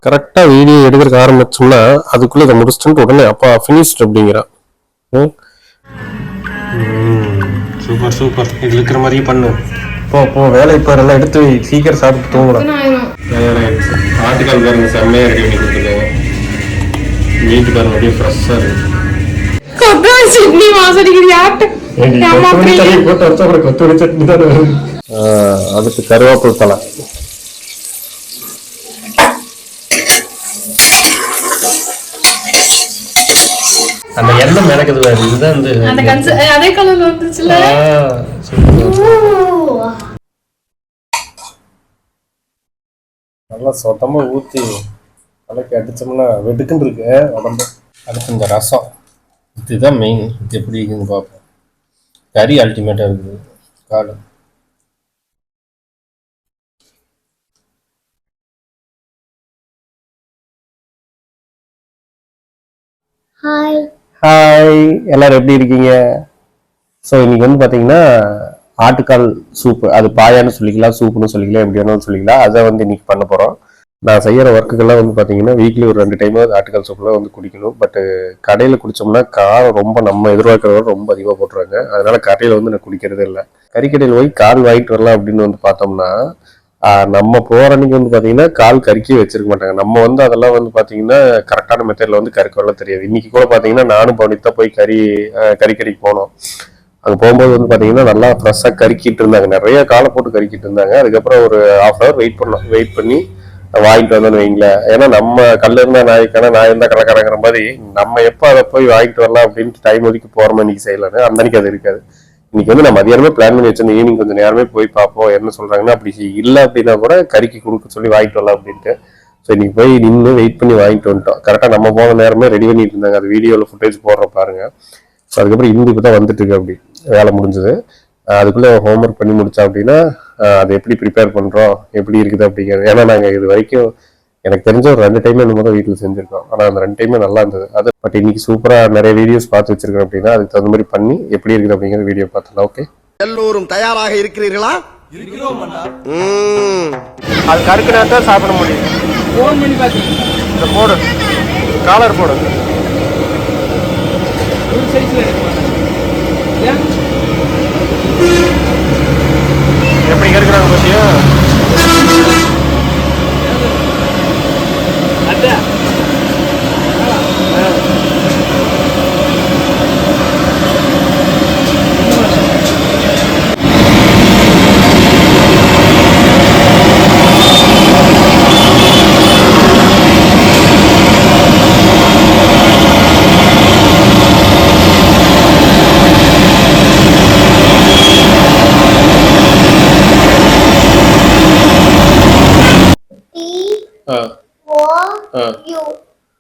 கரெக்டா வீடியோ எடுக்கிறதுக்கு ஆரம்பிச்சோம்னா அதுக்குள்ள இதை முடிச்சுட்டு உடனே அப்பா ஃபினிஷ்ட் அப்படிங்கிறான். Super super. இது இருக்கிற மாதிரியே பண்ணு. போ போ வேலை இப்போ எல்லாம் எடுத்து சீக்கிரம் சாப்பிட்டு தூங்கலாம். ஆட்டுக்கால் பாருங்க செம்மையா ரெடி பண்ணி கொடுத்துருக்காங்க. மீட்டு பாருங்க அப்படியே ஃப்ரெஷ்ஷா இருக்கு. அதுக்கு கருவேப்பிலை தலை. அந்த எண்ணெய் மிதக்குது பாரு, இதுதான் அந்த அதே கலர்ல வந்துச்சுல. நல்லா சொத்தமா ஊத்தி தலைக்கு அடிச்சோம்னா வெடுக்குன்னு இருக்கு உடம்பு. அடுத்து இந்த ரசம், இதுதான் மெயின். இது எப்படி இருக்குன்னு பார்ப்போம். கறி அல்டிமேட்டா இருக்குது. காடு ஹாய் ஹாய், எல்லாரும் எப்படி இருக்கீங்க? ஸோ இன்னைக்கு வந்து பார்த்தீங்கன்னா ஆட்டுக்கால் சூப்பு, அது பாயான்னு சொல்லிக்கலாம், சூப்புன்னு சொல்லிக்கலாம், எப்படி வேணாலும் சொல்லிக்கலாம். அதை வந்து இன்னைக்கு பண்ண போகிறோம். நான் செய்கிற ஒர்க்குக்கெல்லாம் வந்து பார்த்தீங்கன்னா வீக்லி ஒரு 2 டைம் ஆட்டுக்கால் சூப்பெலாம் வந்து குடிக்கணும். பட்டு கடையில் குடித்தோம்னா காரம் ரொம்ப நம்ம எதிர்பார்க்கறத ரொம்ப அதிகமாக போட்டுருவாங்க. அதனால கடையில் வந்து நான் குடிக்கிறதே இல்லை. கறிக்கடையில் போய் கால் வாங்கிட்டு வரலாம் அப்படின்னு வந்து பார்த்தோம்னா நம்ம போகிற அன்னைக்கு வந்து பார்த்தீங்கன்னா கால் கறிக்கி வச்சிருக்க மாட்டாங்க. நம்ம வந்து அதெல்லாம் வந்து பார்த்தீங்கன்னா கரெக்டான மெத்தடில் வந்து கறிக்கொள்ள தெரியாது. இன்னைக்கு கூட பார்த்தீங்கன்னா நானும் பவனித்தான் போய் கறிக்கடைக்கு போனோம். அங்கே போகும்போது வந்து பார்த்தீங்கன்னா நல்லா ஃப்ரெஷ்ஷாக கறிக்கிட்டு இருந்தாங்க. நிறைய காலை போட்டு கறிக்கிட்டு இருந்தாங்க. அதுக்கப்புறம் ஒரு 1/2 hour வெயிட் பண்ணோம். வெயிட் பண்ணி வாங்கிட்டு வந்தோன்னு வைங்களேன். ஏன்னா நம்ம கல்ல இருந்தா நாய்க்கான நாய் இருந்தா கலக்கறங்கிற மாதிரி நம்ம எப்போ அதை போய் வாங்கிட்டு வரலாம் அப்படின்ட்டு டைம் ஒதுக்கி போகிறோம் இன்னைக்கு செய்யலான்னு, அந்த அன்னைக்கு அது இருக்காது. இன்னைக்கு வந்து நான் மதியானமே பிளான் பண்ணி வச்சிருந்தேன், ஈவினிங் கொஞ்சம் நேரமே போய் பார்ப்போம் என்ன சொல்றாங்கன்னா, அப்படி இல்லை அப்படின்னா கூட கறிக்கு கொடுக்க சொல்லி வாங்கிட்டு வரலாம் அப்படின்ட்டு. ஸோ இன்னைக்கு போய் நின்று வெயிட் பண்ணி வாங்கிட்டு வந்துட்டோம். கரெக்டாக நம்ம போன நேரமே ரெடி பண்ணிட்டு இருந்தாங்க. அது வீடியோவில் ஃபுட்டேஜ் போடுற பாருங்க. ஸோ அதுக்கப்புறம் இந்து இப்போ தான் வந்துட்டு இருக்கு. அப்படி வேலை முடிஞ்சது. அதுக்குள்ளே ஹோம்ஒர்க் பண்ணி முடிச்சா அப்படின்னா அதை எப்படி ப்ரிப்பேர் பண்ணுறோம், எப்படி இருக்குது அப்படிங்கிறது. ஏன்னா நாங்கள் இது வரைக்கும் எனக்கு தெரிஞ்ச ஒரு 2 டைமே இந்த மாதிரி வீட்டில் செஞ்சுருக்கோம். ஆனால் அந்த 2 டைமே நல்லா இருந்தது. அது பட் இன்னைக்கு சூப்பராக நிறைய வீடியோஸ் பார்த்து வச்சிருக்கேன். அப்படின்னா அதுக்கு தகுந்த மாதிரி பண்ணி எப்படி இருக்குது அப்படிங்கிற வீடியோ பார்த்துலாம். ஓகே, எல்லோரும் தயாராக இருக்கிறீர்களா? அது கருக்குனா தான் சாப்பிட முடியும். இந்த போடு காலர் போடு எப்படி கருக்குறாங்க பத்தியா?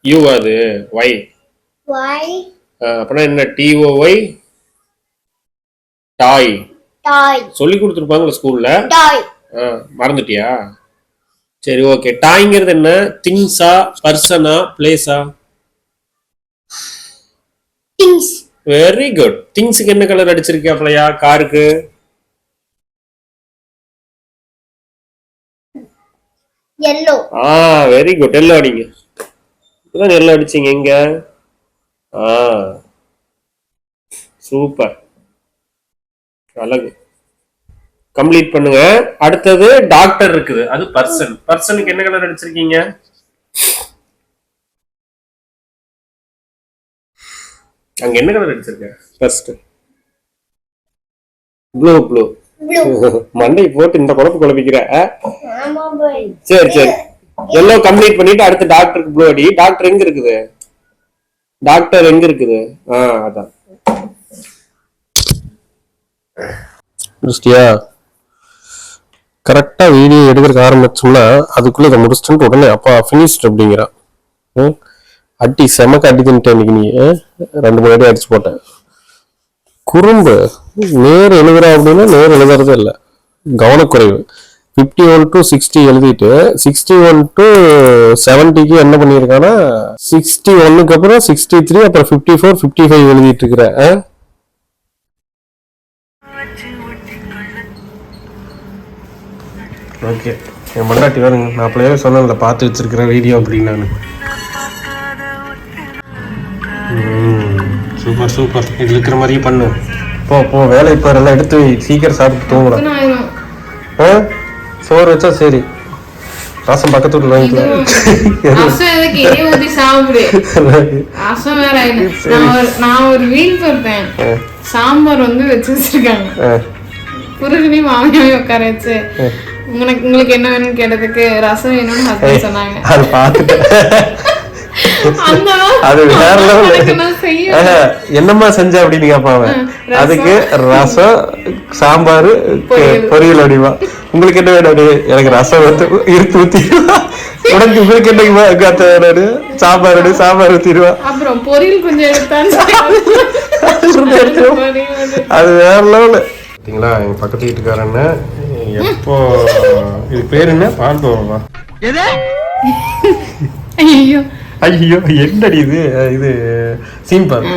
யூ அது ஒய் அப்படின்னா என்ன? TOY டாய் சொல்லி கொடுத்துருப்பாங்களா ஸ்கூல்ல? மறந்துட்டியா? சரி ஓகே. டாய்ங்கிறது என்ன? திங்ஸா, பர்சனா, பிளேஸா? Very good. திங்ஸுக்கு என்ன கலர் அடிச்சிருக்கியா காருக்கு? yellow. Very good. எல்லோ அடிங்க. இதான் எல்லோ அடிச்சீங்க. எங்க? சூப்பர், அழகு. கம்ப்ளீட் பண்ணுங்க. அடுத்தது டாக்டர் இருக்குது, அது பர்சன். பர்சனுக்கு என்ன கலர் அடிச்சிருக்கீங்க? அங்க என்ன கலர் அடிச்சிருக்க? First blue. மண்டை போட்டு இந்த குழப்பு குழப்பிக்கிற. சரி சரி, எல்லோ கம்ப்ளீட் பண்ணிட்டு அடுத்து டாக்டருக்கு ப்ளூ அடி. டாக்டர் எங்க இருக்குது? டாக்டர் எங்க இருக்குது? அதான் கரெக்டா வீடியோ எடுக்கிறதுக்கு ஆரம்பிச்சோம்னா அதுக்குள்ள இதை முடிச்சுட்டு உடனே அப்பா ஃபினிஷ்ட் அப்படிங்கிறான். அடி செமக்க அடி தின்ட்டேன் இன்னைக்கு. நீ 2-3 அடி அடிச்சு போட்டேன். குறும்பு. நேர் எழுதுறா அப்படின்னா நேர் எழுதுறதே இல்லை, கவனக்குறைவு. 51 to 60 எழுதிட்டு 61 to 70க்கு என்ன பண்ணியிருக்கானா 61க்கு அப்புறம் 63 அப்புறம் 54 55 எழுதிட்டு இருக்கிற. ஓகே, என் பொண்டாட்டி வருங்க. நான் அப்படியே சொன்னேன்ல, பார்த்து வச்சிருக்கிற வீடியோ அப்படின்னு. நான் சூப்பர் சூப்பர். இது இருக்கிற மாதிரியே பண்ணு. போ போ, வேலை இப்போ எல்லாம் எடுத்து சீக்கிரம் சாப்பிட்டு தூங்கலாம். சோறு வச்சா சரி, ரசம் பக்கத்து வீட்டுல வாங்கிக்கலாம். நான் ஒரு வீல் பார்த்தேன், சாம்பார் வந்து வச்சு வச்சிருக்காங்க. புருஷனையும் மாமியாவையும் உட்கார வச்சு உங்களுக்கு என்ன வேணும்னு கேட்டதுக்கு ரசம் வேணும்னு ஹஸ்பண்ட் சொன்னாங்க. அது பார்த்துட்டேன். அது வேற லெவல். என்னம்மா செஞ்ச அப்படின்னு கேட்பாங்க. அதுக்கு ரசம் சாம்பார் பொரியல் அடிவா. உங்களுக்கு என்ன வேணும்? எனக்கு ரசம் வந்து இருக்கு ஊத்திடுவா. உனக்கு உங்களுக்கு என்ன சாம்பார் அடி சாம்பார் ஊத்திடுவா. அப்புறம் பொரியல் கொஞ்சம் அது வேற லெவல். பார்த்தீங்களா, எங்க பக்கத்து வீட்டுக்காரண்ண எப்போ இது பேர் என்ன பால்கோவா? ஐயோ ஐயோ என்னடி இது? இது சீம்பால்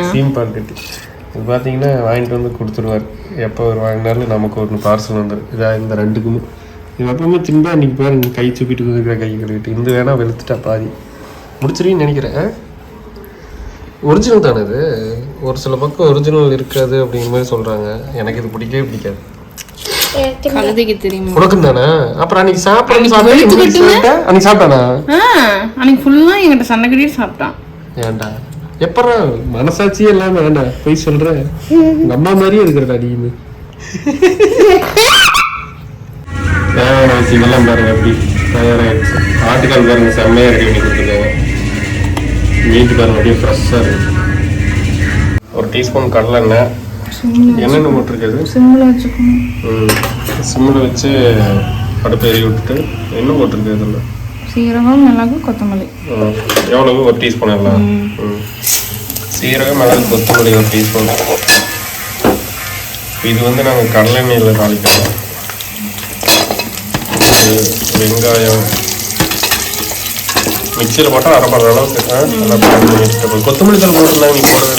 கட்டி. இது பார்த்தீங்கன்னா வாங்கிட்டு வந்து கொடுத்துருவார். எப்போ ஒரு வாங்கினாலும் நமக்கு ஒன்று பார்சல் வந்துடும். இதாக இந்த ரெண்டுக்குமே இது எப்பவுமே தின்பா. இன்னைக்கு பாருங்க, கை தூக்கிட்டு கொடுக்குற கை கழுவிட்டு இந்த வேணா வெளுத்துட்டா பாதி முடிச்சிருன்னு நினைக்கிறேன். ஒரிஜினல் தானே இது. ஒரு சில பக்கம் ஒரிஜினல் இருக்காது அப்படிங்கிற மாதிரி சொல்கிறாங்க. எனக்கு இது பிடிக்கவே பிடிக்காது. உனக்கும் தானே? அப்புறம் அன்னைக்கு அன்னைக்கு சாப்பிட்டானா? அன்னைக்கு ஃபுல்லா என்கிட்ட சண்டை கட்டிட்டு சாப்பிட்டான். ஏன்டா எப்பறா மனசாட்சியே இல்லாம வேண்டாம் போய் சொல்றேன். உங்க அம்மா மாதிரியே இருக்கிறடா நீ. இதெல்லாம் பாருங்க எப்படி தயாராகிடுச்சு. ஆட்டுக்கால் பாருங்க செம்மையா ரெடி பண்ணி கொடுத்துருக்காங்க. வீட்டுக்காரங்க அப்படியே ஃப்ரெஷ்ஷாக இருக்கு. ஒரு டீஸ்பூன் கடலெண்ணெய். என்னென்ன போட்டிருக்காது? சிம்மில் வச்சு அடுப்பு எரி விட்டுட்டு என்ன போட்டிருக்கு இதில்? சீரகம், மிளகு, கொத்தமல்லி. எவ்வளவு? ஒரு டீஸ்பூன் எல்லாம். சீரகம், மிளகு, கொத்தமல்லி ஒரு டீஸ்பூன். இது வந்து நாங்கள் கடலெண்ணெயில் தாளிக்கிறோம். வெங்காயம் மிக்சியில் போட்டால் அரைப்படுற அளவுக்கு நல்லா பண்ணி. கொத்தமல்லி தூள் போட்டுருந்தாங்க, நீ போடுறது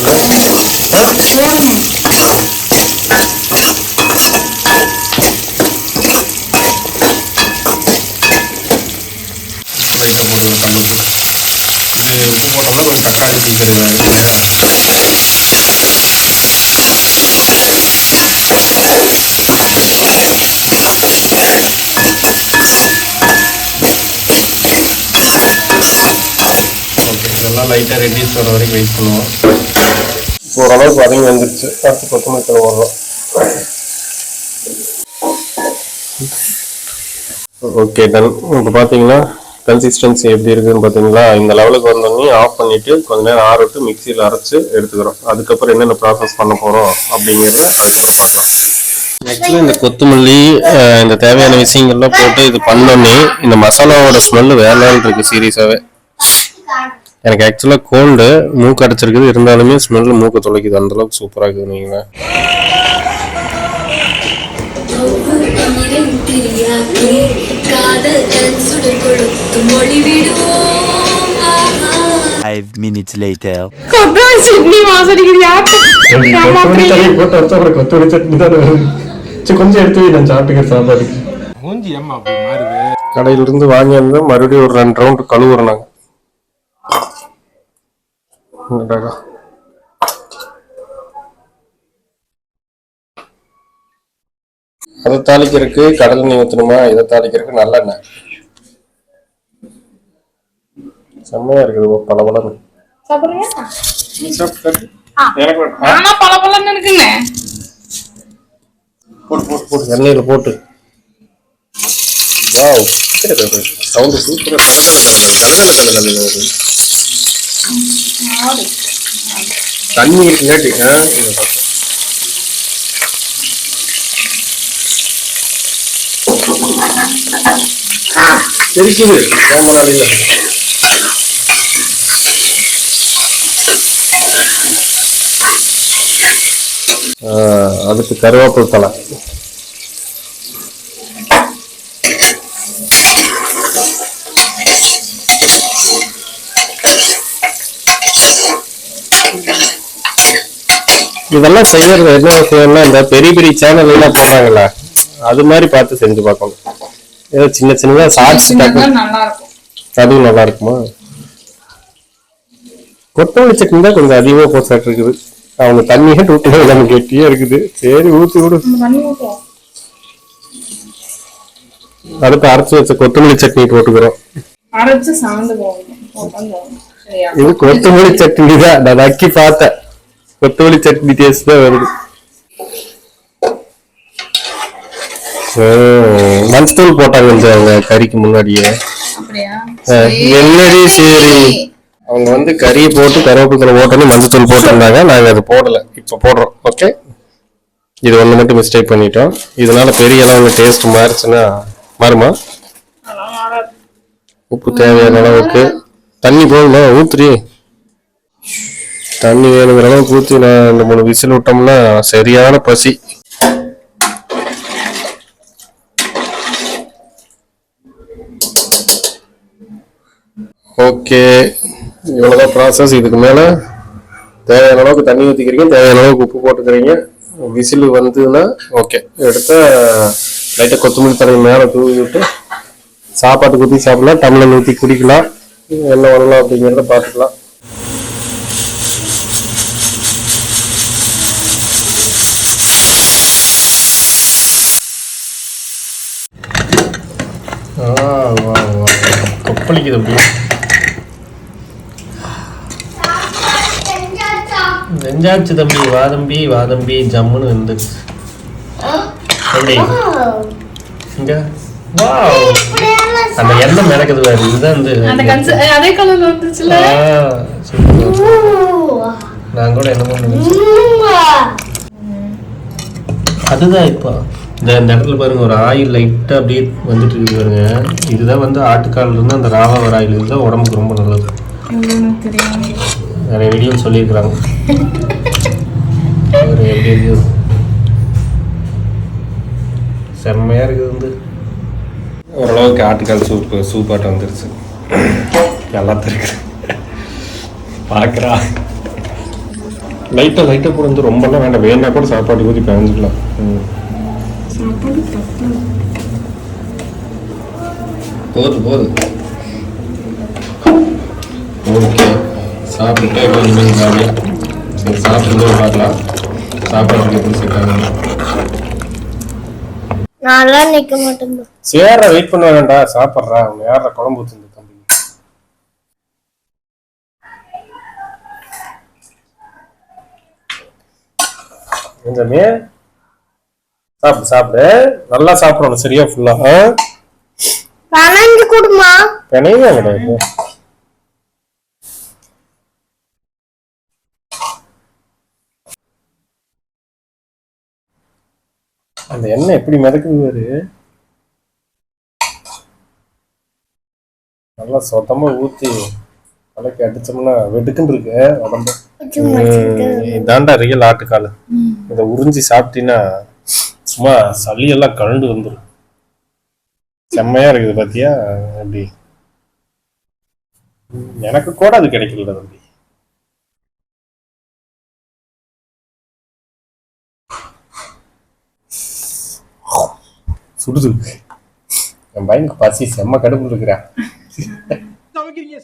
இது உப்பு போட்டோம்னா கொஞ்சம் தக்காளி தீக்கிறது. இதெல்லாம் லைட்டாக ரெடியூஸ் வர வரைக்கும் வெயிட் பண்ணுவோம். ஓரளவுக்கு வதங்கி வந்துருச்சு. அடுத்து கொத்தமல்லி தழை போடுறோம். Okay done. இப்போ பார்த்தீங்கன்னா கன்சிஸ்டன்சி எப்படி இருக்குதுன்னு பார்த்தீங்களா? இந்த லெவலுக்கு வந்தோடனே ஆஃப் பண்ணிவிட்டு கொஞ்ச நேரம் ஆறவிட்டு மிக்சியில் அரைச்சி எடுத்துக்கிறோம். அதுக்கப்புறம் என்னென்ன ப்ராசஸ் பண்ண போகிறோம் அப்படிங்கிறத அதுக்கப்புறம் பார்க்கலாம். ஆக்சுவலாக இந்த கொத்தமல்லி இந்த தேவையான விஷயங்கள்லாம் போட்டு இது பண்ணோன்னே இந்த மசாலாவோட ஸ்மெல்லு வேற லெவல் இருக்குது சீரியஸாகவே. எனக்கு ஆக்சுவலாக கோல்டு மூக்கு அடைச்சிருக்குது, இருந்தாலுமே ஸ்மெல்லு மூக்கு தொலைக்குது. அந்தளவுக்கு சூப்பராக இருக்குது. நீங்கள் கொஞ்சம் எடுத்து நான் சாப்பிட்டுக்கிற சாப்பாடு. கடையில இருந்து வாங்கி வந்து மறுபடியும் ஒரு 2 ரவுண்ட் கழுவுறோம் நாங்க. அதை தாளிக்கிறதுக்கு கடல் எண்ணெய் ஊற்றணுமா? இதை தாளிக்கிறதுக்கு நல்லெண்ணெய். செம்மையா இருக்குது பலபலன்னு. எண்ணெயில போட்டு சவுண்டு சூப்பரா தண்ணி இருக்குங்காட்டி தெரிக்குது. அதுக்கு கருவேப்பிலை தலை. இதெல்லாம் செய்யறது என்ன விஷயம்னா, இந்த பெரிய பெரிய சேனல் எல்லாம் போடுறாங்களா, அது மாதிரி பார்த்து செஞ்சு பார்க்கணும். ஏதோ சின்ன சின்னதா ஷார்ட்ஸ் நல்லா இருக்கும். அதுவும் நல்லா இருக்குமா? கொத்தமல்லி சட்னி தான் கொஞ்சம் அதிகமா போட்டு இருக்குது. அவங்க தண்ணியே ஊற்றி நம்ம கெட்டியே இருக்குது. சரி ஊற்றி விடு. அதுக்கு அரைச்சி வச்ச கொத்தமல்லி சட்னி போட்டுக்கிறோம். அரைச்சு சாந்து போகணும். இது கொத்தமல்லி சட்னி தான். நான் நக்கி பார்த்தேன், கொத்தமல்லி சட்னி டேஸ்ட் தான் வருது. மஞ்சள் போட்டாங்க அவங்க கறிக்கு முன்னாடியே. என்னடி சரி, அவங்க வந்து கறியை போட்டு கருவேப்பிலை போட்டோன்னு மஞ்சள் போட்டிருந்தாங்க. நாங்க அது போடல, இப்ப போடுறோம். ஓகே, இது ஒண்ணு மட்டும் மிஸ்டேக் பண்ணிட்டோம். இதனால பெரிய அளவுல டேஸ்ட் மாறிச்சுன்னா மாறுமா? உப்பு தேவையான அளவுக்கு தண்ணி போதுமா? ஊத்துரி. தண்ணி வேணுங்கிற அளவுக்கு ஊற்றி நான் 2-3 விசில் விட்டோம்னா சரியான பசி. ஓகே, இவ்வளவுதான் ப்ராசஸ். இதுக்கு மேல தேவையான அளவுக்கு தண்ணி ஊற்றிக்கிறீங்க, தேவையான அளவுக்கு உப்பு போட்டுக்கிறீங்க. விசில் வந்துன்னா ஓகே, எடுத்து லைட்டாக கொத்தமல்லி தண்ணி மேலே தூவி விட்டு சாப்பாட்டுக்கு ஊற்றி சாப்பிடலாம், டம்ளர் ஊற்றி குடிக்கலாம். என்ன வரலாம் அப்படிங்கிறத பார்த்துக்கலாம். கொப்பளிக்குது அப்படியே. வெஞ்சாச்சு தம்பி, வாதம்பி வாதம்பி ஜம்முன்னு வந்துச்சு. எப்படி இங்க அந்த எண்ணெய் மிதக்குது பாரு, இதுதான் அதே கலர்ல வந்துச்சுல. நான் கூட என்ன அதுதான் இப்போ இந்த இடத்துல பாருங்க, ஒரு ஆயில் லைட்டா அப்படியே வந்துட்டு இருக்கு பாருங்க. இதுதான் வந்து ஆட்டுக்கால் இருந்து அந்த ராவா வர ஆயில். இதுதான் உடம்புக்கு ரொம்ப நல்லது. நிறைய வீடியோ சொல்லியிருக்கிறாங்க. எப்படி இருக்குது, செம்மையா இருக்குது. வந்து ஓரளவுக்கு ஆட்டுக்கால் சூப்பாட்டம் வந்துருச்சு. எல்லாத்தையும் இருக்கு பார்க்குறா. லைட்டாக கூட வந்து ரொம்பலாம் வேண்டாம், வேணா கூட சாப்பாடு ஊற்றி பயந்துக்கலாம். போதும். ஓகே, சாப்பிட்டு கொஞ்சம் ஜாலியாக சரி சாப்பிட்டு பார்க்கலாம். சாப்பாடு எப்படி சேர்க்காங்க. நான் நிக்க மாட்டேன். சேர வெயிட் பண்ண வேண்டாம்டா, சாப்பிட்றா. அவங்க யார குழம்பு ஊற்றுங்க தம்பி. கொஞ்சமே சாப்பிடு, நல்லா சாப்பிடணும். சரியா ஃபுல்லா பனஞ்சு குடுமா. பெனையே கிடையாது. அந்த எண்ணெய் எப்படி மிதக்குது பாரு. நல்லா சொத்தமா ஊத்தி கலக்கி அடிச்சோம்னா வெடுக்குன்னு இருக்கு உடம்பு. இதாண்டா ரியல் ஆட்டுக்கால். இதை உறிஞ்சி சாப்பிட்டீங்கன்னா சும்மா சளி எல்லாம் கழண்டு வந்துடும். செம்மையா இருக்குது பாத்தியா எப்படி. எனக்கு கூட அது கிடைக்கல தம்பி. சுடுது. என் பையனுக்கு பசி செம்ம கடுப்பு இருக்கிறா.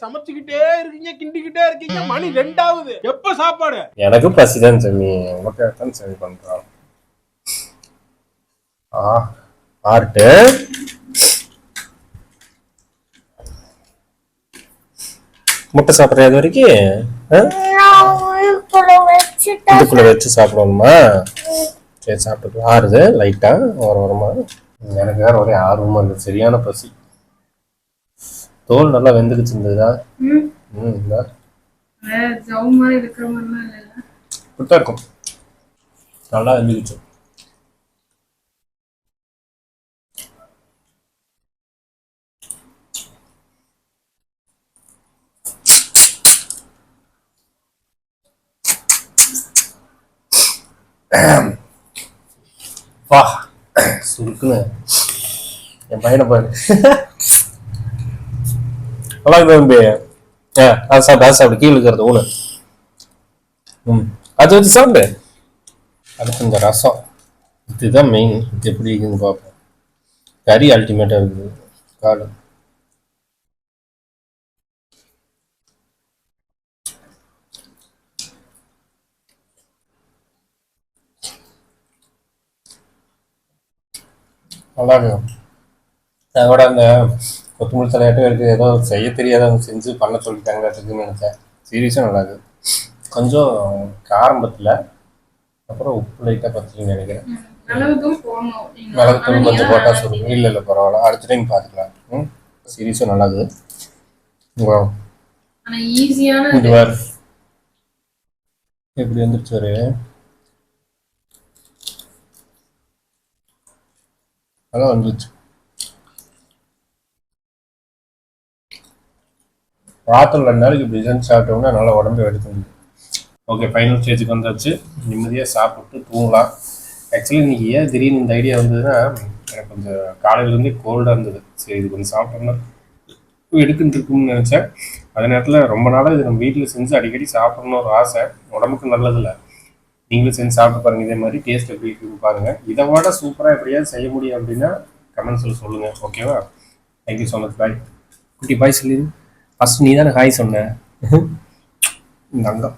சமைச்சுக்கிட்டே இருக்கீங்க, கிண்டிக்கிட்டே இருக்கீங்க. மணி 2ஆவது. எப்ப சாப்பாடு? எனக்கு பசிதான் சாமி, உனக்காகத்தான் சரி பண்றான். ஆர்ட்டு முட்டை சாப்பிட்ற அது வரைக்கும் இதுக்குள்ள வச்சு சாப்பிடணுமா? சரி சாப்பிட்டு ஆறுது லைட்டா ஓரமா. எனக்கு வேற ஒரே ஆர்வமா இருந்தது, சரியான பசி. தோல் நல்லா வெந்துக்குச்சு இருந்ததா? இருக்கும், நல்லா வெந்துக்குச்சு. வா சுருக்குன்னு என் பையனை பாரு. நல்லா தம்பி. அது சாப்பிடு கீழே இருக்கிறது ஊனு. அது வச்சு சாப்பிடு. அடுத்து இந்த ரசம், இதுதான் மெயின். இது எப்படி இருக்குன்னு பார்ப்போம். கறி அல்டிமேட்டாக இருக்குது காடு. நல்லா இருக்கும். அதோட அந்த கொத்தமல்லி தலையாட்டம் இருக்குது, ஏதோ செய்ய தெரியாதவங்க செஞ்சு பண்ண சொல்லிட்டாங்க இருக்குன்னு நினச்சேன். சீரியஸாக நல்லா இருக்குது. கொஞ்சம் காரம் பத்தல, அப்புறம் உப்பு லைட்டாக பத்தலன்னு நினைக்கிறேன். மிளகுத்தூள் கொஞ்சம் போட்டால் சொல்லுங்க. இல்லை பரவாயில்ல, அடுத்த டைம் பார்த்துக்கலாம். சீரியஸாக நல்லா இருக்குது. இது வேறு எப்படி வந்துருச்சு ஒரு அதான் வந்துருச்சு. வாரத்தில் 2 நாளைக்கு இப்படி செஞ்சு சாப்பிட்டோம்னா நல்லா உடம்பு எடுத்துங்க. ஓகே, ஃபைனல் ஸ்டேஜுக்கு வந்தாச்சு. நிம்மதியாக சாப்பிட்டு தூங்கலாம். ஆக்சுவலி இன்னைக்கு ஏன் திடீர்னு இந்த ஐடியா வந்ததுன்னா, எனக்கு கொஞ்சம் காலையிலேருந்தே கோல்டாக இருந்தது. சரி, இது கொஞ்சம் சாப்பிட்டோம்னா எடுத்துட்டு இருக்குன்னு நினச்சேன். அதே நேரத்தில் ரொம்ப நாளாக இது நம்ம வீட்டில் செஞ்சு அடிக்கடி சாப்பிடணும்னு ஒரு ஆசை. உடம்புக்கு நல்லதில்லை. நீங்களும் செஞ்சு சாப்பிட்டு பாருங்கள். இதே மாதிரி டேஸ்ட் எப்படி இருக்குன்னு பாருங்கள். இதை விட சூப்பராக எப்படியாவது செய்ய முடியும் அப்படின்னா கமெண்ட்ஸில் சொல்லுங்கள். ஓகேவா? Thank you so much. பாய் குட்டி. பாய் சொல்லி ஃபஸ்ட் நீ தானே ஹாய் சொன்ன. இந்த அங்கம்